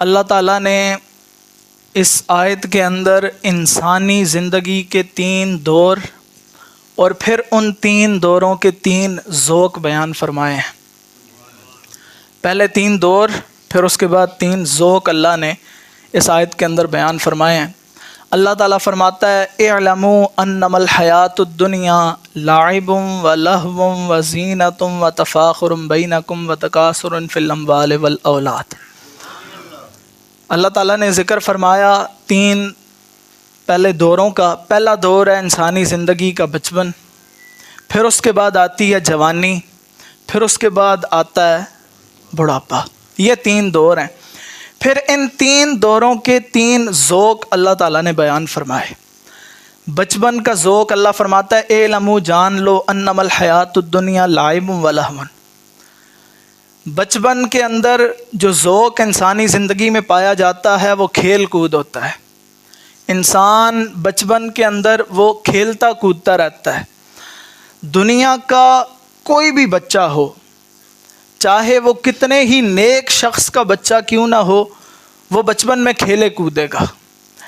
اللہ تعالیٰ نے اس آیت کے اندر انسانی زندگی کے 3 دور اور پھر ان 3 دوروں کے 3 ذوق بیان فرمائے ہیں۔ پہلے 3 دور، پھر اس کے بعد 3 ذوق اللہ نے اس آیت کے اندر بیان فرمائے ہیں۔ اللہ تعالیٰ فرماتا ہے اعلموا انما الحیات الدنیا لعب و لہو و زینۃ و تفاخر بینکم و تکاثر فی الاموال والاولاد۔ اللہ تعالیٰ نے ذکر فرمایا 3 پہلے دوروں کا۔ پہلا دور ہے انسانی زندگی کا بچپن، پھر اس کے بعد آتی ہے جوانی، پھر اس کے بعد آتا ہے بڑھاپا۔ یہ 3 دور ہیں۔ پھر ان 3 دوروں کے 3 ذوق اللہ تعالیٰ نے بیان فرمائے۔ بچپن کا ذوق اللہ فرماتا ہے اعلموا، جان لو، انما الحیات الدنیا لعب و لہو۔ بچپن کے اندر جو ذوق انسانی زندگی میں پایا جاتا ہے وہ کھیل کود ہوتا ہے۔ انسان بچپن کے اندر وہ کھیلتا کودتا رہتا ہے۔ دنیا کا کوئی بھی بچہ ہو، چاہے وہ کتنے ہی نیک شخص کا بچہ کیوں نہ ہو، وہ بچپن میں کھیلے کودے گا۔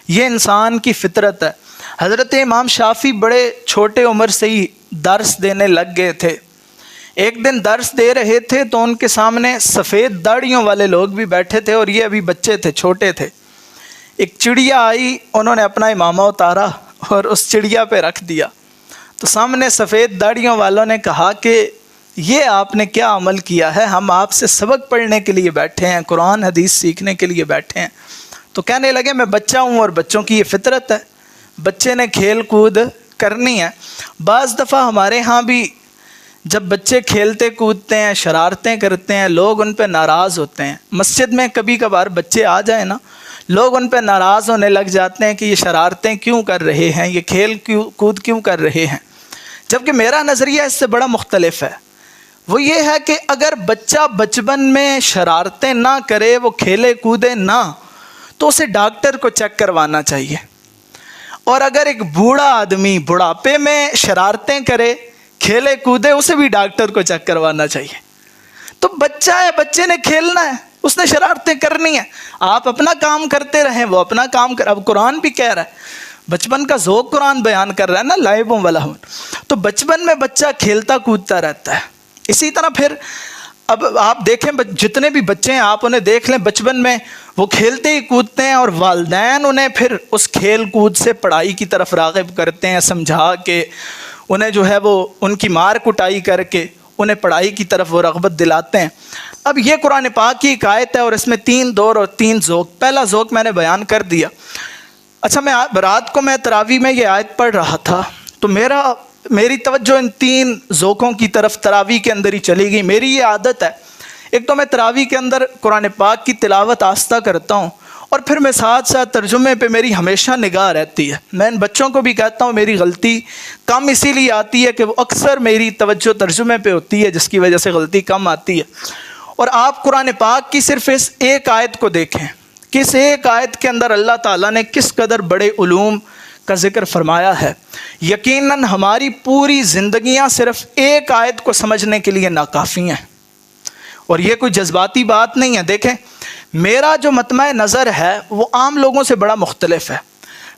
یہ انسان کی فطرت ہے۔ حضرت امام شافعی بڑے چھوٹے عمر سے ہی درس دینے لگ گئے تھے۔ ایک دن درس دے رہے تھے تو ان کے سامنے سفید داڑھیوں والے لوگ بھی بیٹھے تھے اور یہ ابھی بچے تھے، چھوٹے تھے۔ ایک چڑیا آئی، انہوں نے اپنا امامہ اتارا اور اس چڑیا پہ رکھ دیا۔ تو سامنے سفید داڑھیوں والوں نے کہا کہ یہ آپ نے کیا عمل کیا ہے؟ ہم آپ سے سبق پڑھنے کے لیے بیٹھے ہیں، قرآن حدیث سیکھنے کے لیے بیٹھے ہیں۔ تو کہنے لگے میں بچہ ہوں اور بچوں کی یہ فطرت ہے، بچے نے کھیل کود کرنی ہے۔ بعض دفعہ ہمارے ہاں بھی جب بچے کھیلتے کودتے ہیں، شرارتیں کرتے ہیں، لوگ ان پہ ناراض ہوتے ہیں۔ مسجد میں کبھی کبھار بچے آ جائیں نا، لوگ ان پہ ناراض ہونے لگ جاتے ہیں کہ یہ شرارتیں کیوں کر رہے ہیں، یہ کھیل کود کیوں کر رہے ہیں۔ جبکہ میرا نظریہ اس سے بڑا مختلف ہے۔ وہ یہ ہے کہ اگر بچہ بچپن میں شرارتیں نہ کرے، وہ کھیلے کودے نہ، تو اسے ڈاکٹر کو چیک کروانا چاہیے۔ اور اگر ایک بوڑھا آدمی بڑھاپے میں شرارتیں کرے، کھیلے کودے، اسے بھی ڈاکٹر کو چیک کروانا چاہیے۔ تو بچہ ہے، بچے نے کھیلنا ہے، اس نے شرارتیں کرنی ہیں۔ آپ اپنا کام کرتے رہیں، وہ اپنا کام اب قرآن بھی کہہ رہا ہے، بچپن کا ذوق قرآن بیان کر رہا ہے نا، لعب و لہو۔ تو بچپن میں بچہ کھیلتا کودتا رہتا ہے۔ اسی طرح پھر اب آپ دیکھیں جتنے بھی بچے ہیں، آپ انہیں دیکھ لیں، بچپن میں وہ کھیلتے ہی کودتے ہیں اور والدین انہیں پھر اس کھیل کود سے پڑھائی کی طرف راغب کرتے ہیں، سمجھا کے انہیں جو ہے وہ ان کی مار کٹائی کر کے انہیں پڑھائی کی طرف وہ رغبت دلاتے ہیں۔ اب یہ قرآن پاک کی ایک آیت ہے اور اس میں 3 دور اور 3 ذوق۔ پہلا ذوق میں نے بیان کر دیا۔ اچھا، رات کو میں تراویح میں یہ آیت پڑھ رہا تھا تو میری توجہ ان 3 ذوقوں کی طرف تراویح کے اندر ہی چلی گئی۔ میری یہ عادت ہے، ایک تو میں تراویح کے اندر قرآن پاک کی تلاوت آہستہ کرتا ہوں اور پھر میں ساتھ ساتھ ترجمے پہ میری ہمیشہ نگاہ رہتی ہے۔ میں ان بچوں کو بھی کہتا ہوں میری غلطی کم اسی لیے آتی ہے کہ وہ اکثر میری توجہ ترجمے پہ ہوتی ہے، جس کی وجہ سے غلطی کم آتی ہے۔ اور آپ قرآن پاک کی صرف اس ایک آیت کو دیکھیں، کس ایک آیت کے اندر اللہ تعالیٰ نے کس قدر بڑے علوم کا ذکر فرمایا ہے۔ یقیناً ہماری پوری زندگیاں صرف ایک آیت کو سمجھنے کے لیے ناکافی ہیں، اور یہ کوئی جذباتی بات نہیں ہے۔ دیکھیں، میرا جو مطمع نظر ہے وہ عام لوگوں سے بڑا مختلف ہے۔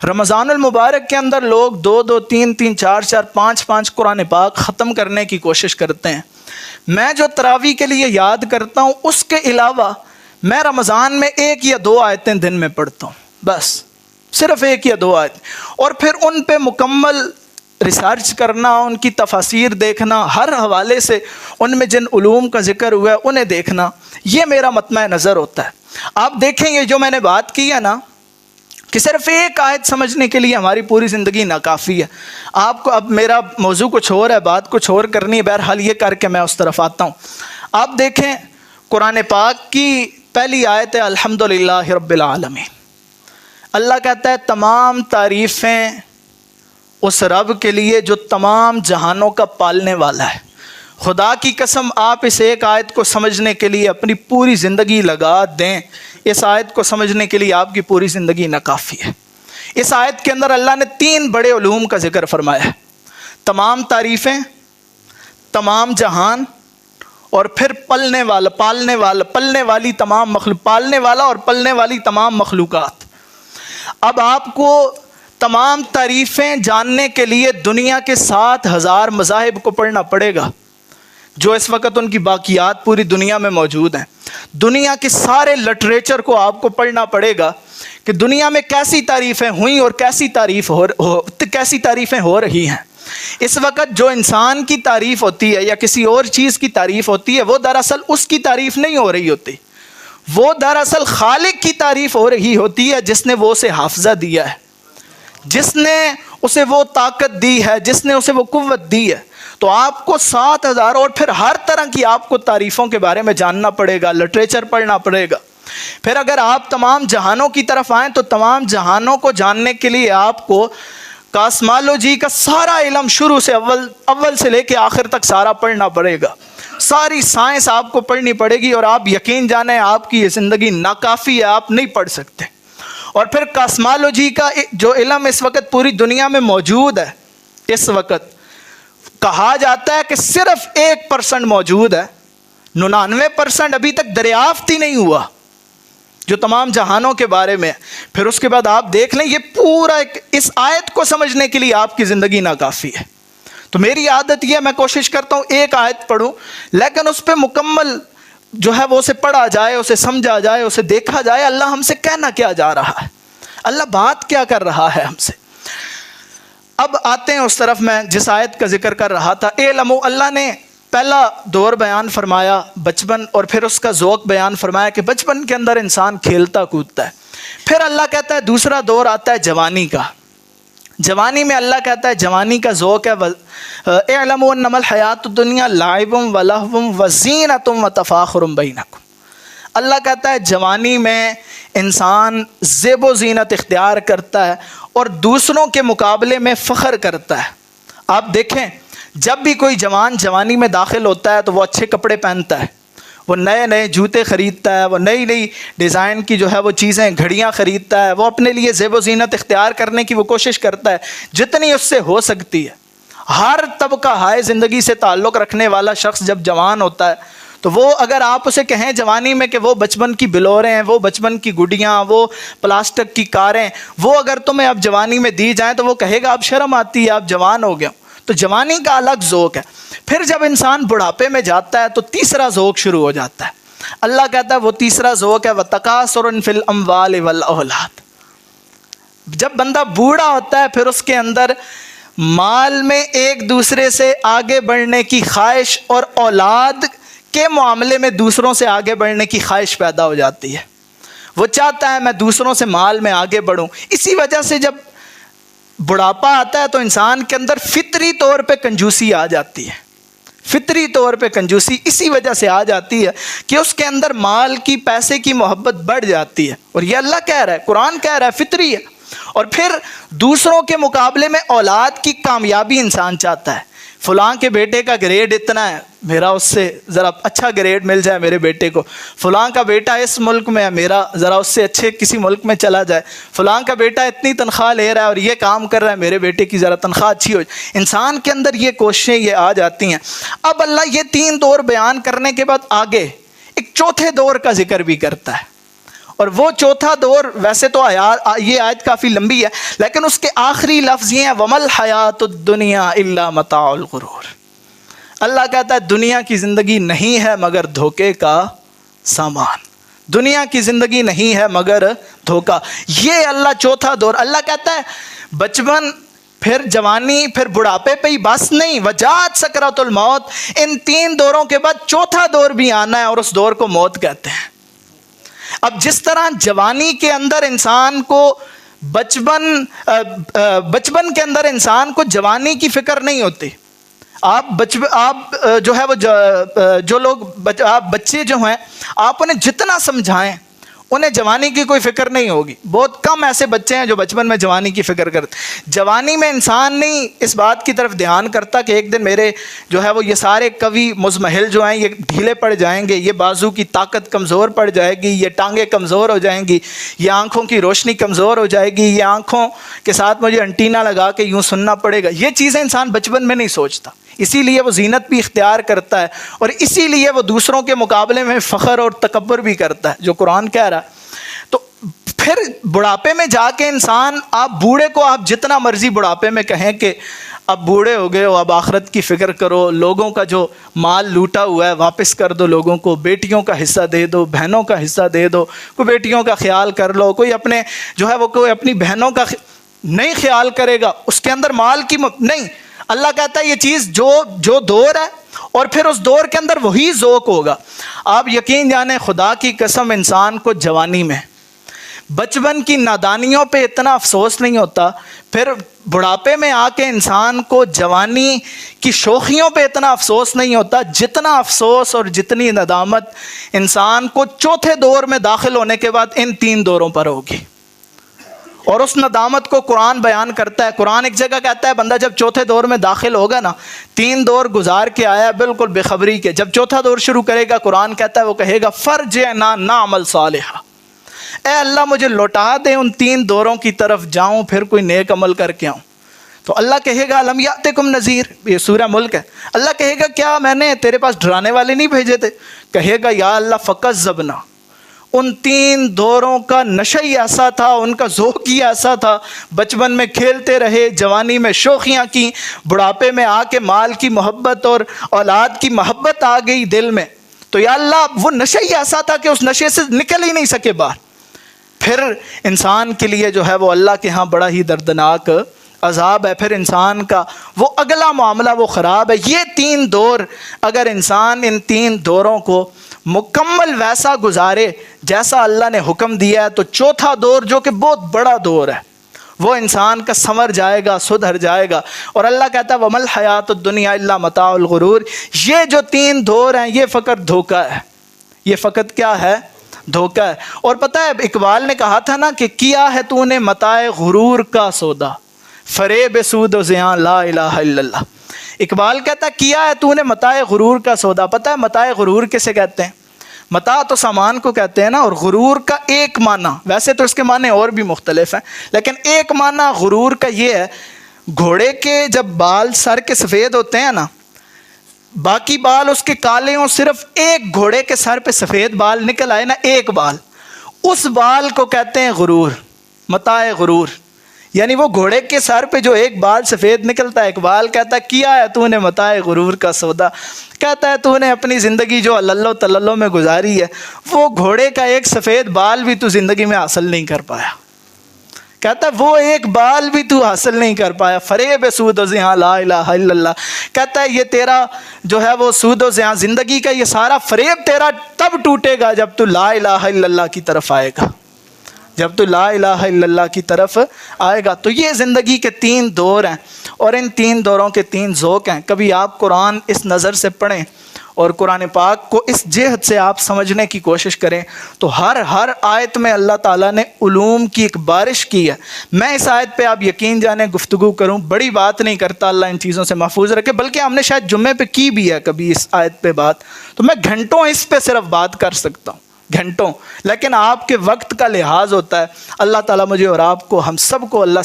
رمضان المبارک کے اندر لوگ 2 3 4 5 5 قرآن پاک ختم کرنے کی کوشش کرتے ہیں۔ میں جو تراویح کے لیے یاد کرتا ہوں، اس کے علاوہ میں رمضان میں 1 یا 2 آیتیں دن میں پڑھتا ہوں، بس صرف 1 یا 2 آیتیں، اور پھر ان پہ مکمل ریسرچ کرنا، ان کی تفاسیر دیکھنا، ہر حوالے سے ان میں جن علوم کا ذکر ہوا ہے انہیں دیکھنا، یہ میرا مطمع نظر ہوتا ہے۔ آپ دیکھیں گے جو میں نے بات کی ہے نا، کہ صرف ایک آیت سمجھنے کے لیے ہماری پوری زندگی ناکافی ہے۔ آپ کو اب میرا موضوع کچھ اور ہے، بات کچھ اور کرنی ہے، بہرحال یہ کر کے میں اس طرف آتا ہوں۔ آپ دیکھیں قرآن پاک کی پہلی آیت ہے الحمدللہ رب العالمین۔ اللہ کہتا ہے تمام تعریفیں اس رب کے لیے جو تمام جہانوں کا پالنے والا ہے۔ خدا کی قسم آپ اس ایک آیت کو سمجھنے کے لیے اپنی پوری زندگی لگا دیں، اس آیت کو سمجھنے کے لیے آپ کی پوری زندگی ناکافی ہے۔ اس آیت کے اندر اللہ نے 3 بڑے علوم کا ذکر فرمایا ہے، تمام تعریفیں، تمام جہان اور پھر پلنے والا پلنے والی تمام پالنے والا اور پلنے والی تمام مخلوقات. اب آپ کو تمام تعریفیں جاننے کے لیے دنیا کے 7,000 مذاہب کو پڑھنا پڑے گا جو اس وقت ان کی باقیات پوری دنیا میں موجود ہیں. دنیا کے سارے لٹریچر کو آپ کو پڑھنا پڑے گا کہ دنیا میں کیسی تعریفیں ہوئیں اور کیسی تعریفیں ہو رہی ہیں. اس وقت جو انسان کی تعریف ہوتی ہے یا کسی اور چیز کی تعریف ہوتی ہے وہ دراصل اس کی تعریف نہیں ہو رہی ہوتی, وہ دراصل خالق کی تعریف ہو رہی ہوتی ہے جس نے وہ اسے حافظہ دیا ہے, جس نے اسے وہ طاقت دی ہے, جس نے اسے وہ قوت دی ہے. تو آپ کو 7,000 اور پھر ہر طرح کی آپ کو تعریفوں کے بارے میں جاننا پڑے گا, لٹریچر پڑھنا پڑے گا. پھر اگر آپ تمام جہانوں کی طرف آئیں تو تمام جہانوں کو جاننے کے لیے آپ کو کاسمالوجی کا سارا علم شروع سے اول سے لے کے آخر تک سارا پڑھنا پڑے گا. ساری سائنس آپ کو پڑھنی پڑے گی اور آپ یقین جانیں آپ کی یہ زندگی ناکافی ہے, آپ نہیں پڑھ سکتے. اور پھر کاسمالوجی کا جو علم اس وقت پوری دنیا میں موجود ہے, اس وقت کہا جاتا ہے کہ صرف 1% موجود ہے, 99% ابھی تک دریافت ہی نہیں ہوا جو تمام جہانوں کے بارے میں. پھر اس کے بعد آپ دیکھ لیں یہ پورا اس آیت کو سمجھنے کے لیے آپ کی زندگی ناکافی ہے. تو میری عادت یہ ہے میں کوشش کرتا ہوں ایک آیت پڑھوں لیکن اس پہ مکمل جو ہے وہ اسے پڑھا جائے, اسے سمجھا جائے, اسے دیکھا جائے اللہ ہم سے کہنا کیا جا رہا ہے, اللہ بات کیا کر رہا ہے ہم سے. اب آتے ہیں اس طرف میں جس آیت کا ذکر کر رہا تھا. اعلموا, اللہ نے پہلا دور بیان فرمایا بچپن, اور پھر اس کا ذوق بیان فرمایا کہ بچپن کے اندر انسان کھیلتا کودتا ہے. پھر اللہ کہتا ہے دوسرا دور آتا ہے جوانی کا. جوانی میں اللہ کہتا ہے جوانی کا ذوق ہے اعلموا انما الحیات الدنیا لعب ولہو وزینۃ وتفاخر بینکم. اللہ کہتا ہے جوانی میں انسان زیب و زینت اختیار کرتا ہے اور دوسروں کے مقابلے میں فخر کرتا ہے. آپ دیکھیں جب بھی کوئی جوان جوانی میں داخل ہوتا ہے تو وہ اچھے کپڑے پہنتا ہے, وہ نئے نئے جوتے خریدتا ہے, وہ نئی نئی ڈیزائن کی جو ہے وہ چیزیں گھڑیاں خریدتا ہے, وہ اپنے لیے زیب و زینت اختیار کرنے کی وہ کوشش کرتا ہے جتنی اس سے ہو سکتی ہے. ہر طبقہ ہائے زندگی سے تعلق رکھنے والا شخص جب جوان ہوتا ہے تو وہ اگر آپ اسے کہیں جوانی میں کہ وہ بچپن کی بلوریں, وہ بچپن کی گڈیاں, وہ پلاسٹک کی کاریں, وہ اگر تمہیں اب جوانی میں دی جائیں تو وہ کہے گا اب شرم آتی ہے, آپ جوان ہو گئے. تو جوانی کا الگ ذوق ہے. پھر جب انسان بڑھاپے میں جاتا ہے تو تیسرا ذوق شروع ہو جاتا ہے. اللہ کہتا ہے وہ تیسرا ذوق ہے وَتَكَاثُرٌ فِي الْأَمْوَالِ وَالْأَوْلَادِ. جب بندہ بوڑھا ہوتا ہے پھر اس کے اندر مال میں ایک دوسرے سے آگے بڑھنے کی خواہش اور اولاد کے معاملے میں دوسروں سے آگے بڑھنے کی خواہش پیدا ہو جاتی ہے. وہ چاہتا ہے میں دوسروں سے مال میں آگے بڑھوں. اسی وجہ سے جب بڑھاپا آتا ہے تو انسان کے اندر فطری طور پہ کنجوسی آ جاتی ہے. فطری طور پہ کنجوسی اسی وجہ سے آ جاتی ہے کہ اس کے اندر مال کی, پیسے کی محبت بڑھ جاتی ہے. اور یہ اللہ کہہ رہا ہے, قرآن کہہ رہا ہے, فطری ہے. اور پھر دوسروں کے مقابلے میں اولاد کی کامیابی انسان چاہتا ہے. فلاں کے بیٹے کا گریڈ اتنا ہے, میرا اس سے ذرا اچھا گریڈ مل جائے میرے بیٹے کو. فلاں کا بیٹا اس ملک میں ہے, میرا ذرا اس سے اچھے کسی ملک میں چلا جائے. فلاں کا بیٹا اتنی تنخواہ لے رہا ہے اور یہ کام کر رہا ہے, میرے بیٹے کی ذرا تنخواہ اچھی ہو جائے. انسان کے اندر یہ کوششیں یہ آ جاتی ہیں. اب اللہ یہ 3 دور بیان کرنے کے بعد آگے ایک چوتھے دور کا ذکر بھی کرتا ہے. اور وہ چوتھا دور ویسے تو یہ آیت کافی لمبی ہے لیکن اس کے آخری لفظ یہ ہیں وَمَا الْحَيَاةُ الدُّنْيَا إِلَّا مَتَاعُ الْغُرُورِ. اللہ کہتا ہے دنیا کی زندگی نہیں ہے مگر دھوکے کا سامان. دنیا کی زندگی نہیں ہے مگر دھوکا. یہ اللہ چوتھا دور. اللہ کہتا ہے بچپن, پھر جوانی, پھر بڑھاپے پہ ہی بس نہیں, وجاءت سکرۃ الموت. ان 3 دوروں کے بعد چوتھا دور بھی آنا ہے اور اس دور کو موت کہتے ہیں. اب جس طرح جوانی کے اندر انسان کو بچپن کے اندر انسان کو جوانی کی فکر نہیں ہوتی. آپ جو ہے وہ جو لوگ آپ بچے جو ہیں آپ انہیں جتنا سمجھائیں انہیں جوانی کی کوئی فکر نہیں ہوگی. بہت کم ایسے بچے ہیں جو بچپن میں جوانی کی فکر کرتے. جوانی میں انسان نہیں اس بات کی طرف دھیان کرتا کہ ایک دن میرے جو ہے وہ یہ سارے قوی مزمحل جو ہیں یہ ڈھیلے پڑ جائیں گے, یہ بازو کی طاقت کمزور پڑ جائے گی, یہ ٹانگیں کمزور ہو جائیں گی, یہ آنکھوں کی روشنی کمزور ہو جائے گی, یہ آنکھوں کے ساتھ مجھے انٹینا لگا کے یوں سننا پڑے گا. یہ چیزیں انسان بچپن میں نہیں سوچتا. اسی لیے وہ زینت بھی اختیار کرتا ہے، اور اسی لیے وہ دوسروں کے مقابلے میں فخر اور تکبر بھی کرتا ہے جو قرآن کہہ رہا ہے۔ تو پھر بڑھاپے میں جا کے انسان، آپ بوڑھے کو آپ جتنا مرضی بڑھاپے میں کہیں کہ اب بوڑھے ہو گئے ہو، اب آخرت کی فکر کرو، لوگوں کا جو مال لوٹا ہوا ہے واپس کر دو، لوگوں کو بیٹیوں کا حصہ دے دو، بہنوں کا حصہ دے دو، کوئی بیٹیوں کا خیال کر لو، کوئی اپنے جو ہے وہ کوئی اپنی بہنوں کا نہیں خیال کرے گا، اس کے اندر مال کی نہیں۔ اللہ کہتا ہے یہ چیز جو دور ہے، اور پھر اس دور کے اندر وہی ذوق ہوگا۔ آپ یقین جانیں، خدا کی قسم، انسان کو جوانی میں بچپن کی نادانیوں پہ اتنا افسوس نہیں ہوتا، پھر بڑھاپے میں آ کے انسان کو جوانی کی شوخیوں پہ اتنا افسوس نہیں ہوتا جتنا افسوس اور جتنی ندامت انسان کو چوتھے دور میں داخل ہونے کے بعد ان 3 دوروں پر ہوگی۔ اور اس ندامت کو قرآن بیان کرتا ہے۔ قرآن ایک جگہ کہتا ہے بندہ جب چوتھے دور میں داخل ہوگا نا، 3 دور گزار کے آیا بالکل بے خبری کے، جب چوتھا دور شروع کرے گا، قرآن کہتا ہے وہ کہے گا فرجعنا نعمل صالحا، اے اللہ مجھے لوٹا دے ان 3 دوروں کی طرف، جاؤں پھر کوئی نیک عمل کر کے آؤں۔ تو اللہ کہے گا الم یاتکم نذیر، یہ سورہ ملک ہے، اللہ کہے گا کیا میں نے تیرے پاس ڈرانے والے نہیں بھیجے تھے؟ کہے گا یا اللہ فکذبنا، ان 3 دوروں کا نشہ ہی ایسا تھا، ان کا ذوق ہی ایسا تھا، بچپن میں کھیلتے رہے، جوانی میں شوخیاں کی، بڑھاپے میں آ کے مال کی محبت اور اولاد کی محبت آ گئی دل میں، تو یا اللہ وہ نشہ ہی ایسا تھا کہ اس نشے سے نکل ہی نہیں سکے باہر۔ پھر انسان کے لیے جو ہے وہ اللہ کے ہاں بڑا ہی دردناک عذاب ہے، پھر انسان کا وہ اگلا معاملہ وہ خراب ہے۔ یہ 3 دور اگر انسان ان 3 دوروں کو مکمل ویسا گزارے جیسا اللہ نے حکم دیا ہے، تو چوتھا دور جو کہ بہت بڑا دور ہے وہ انسان کا سنور جائے گا، سدھر جائے گا۔ اور اللہ کہتا ہے وَمَا الْحَيَاةُ الدُّنْيَا إِلَّا مَتَاعُ الْغُرُورِ، یہ جو 3 دور ہیں یہ فقط دھوکہ ہے، یہ فقط کیا ہے؟ دھوکہ ہے۔ اور پتہ ہے اقبال نے کہا تھا نا کہ کیا ہے تو نے متاع غرور کا سودا، فریب سود و زیاں لا الہ الا اللہ۔ اقبال کہتا ہے کیا ہے تو نے متاع غرور کا سودا۔ پتہ ہے متاع غرور کسے کہتے ہیں؟ متاع تو سامان کو کہتے ہیں نا، اور غرور کا ایک معنی، ویسے تو اس کے معنی اور بھی مختلف ہیں، لیکن ایک معنی غرور کا یہ ہے، گھوڑے کے جب بال سر کے سفید ہوتے ہیں نا، باقی بال اس کے کالے ہوں، صرف ایک گھوڑے کے سر پہ سفید بال نکل آئے نا، ایک بال، اس بال کو کہتے ہیں غرور، متاع غرور۔ یعنی وہ گھوڑے کے سر پہ جو ایک بال سفید نکلتا ہے، اقبال کہتا ہے کیا ہے تو نے متاع غرور کا سودا، کہتا ہے تو نے اپنی زندگی جو اللہ تللو میں گزاری ہے، وہ گھوڑے کا ایک سفید بال بھی تو زندگی میں حاصل نہیں کر پایا، کہتا ہے وہ ایک بال بھی تو حاصل نہیں کر پایا، فریب سود و زیاں لا الہ الا اللہ۔ کہتا ہے یہ تیرا جو ہے وہ سود و زیاں، زندگی کا یہ سارا فریب تیرا تب ٹوٹے گا جب تو لا الہ الا اللہ کی طرف آئے گا، جب تو لا الہ الا اللہ کی طرف آئے گا۔ تو یہ زندگی کے 3 دور ہیں، اور ان 3 دوروں کے 3 ذوق ہیں۔ کبھی آپ قرآن اس نظر سے پڑھیں اور قرآن پاک کو اس جہت سے آپ سمجھنے کی کوشش کریں، تو ہر آیت میں اللہ تعالیٰ نے علوم کی ایک بارش کی ہے۔ میں اس آیت پہ آپ یقین جانیں گفتگو کروں، بڑی بات نہیں کرتا، اللہ ان چیزوں سے محفوظ رکھے، بلکہ ہم نے شاید جمعے پہ کی بھی ہے کبھی اس آیت پہ بات، تو میں گھنٹوں اس پہ صرف بات کر سکتا ہوں، گھنٹوں، لیکن آپ کے وقت کا لحاظ ہوتا ہے۔ اللہ تعالیٰ مجھے اور آپ کو، ہم سب کو اللہ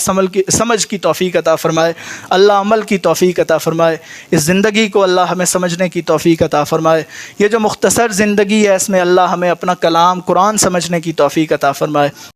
سمجھ کی توفیق عطا فرمائے، اللہ عمل کی توفیق عطا فرمائے، اس زندگی کو اللہ ہمیں سمجھنے کی توفیق عطا فرمائے۔ یہ جو مختصر زندگی ہے اس میں اللہ ہمیں اپنا کلام قرآن سمجھنے کی توفیق عطا فرمائے۔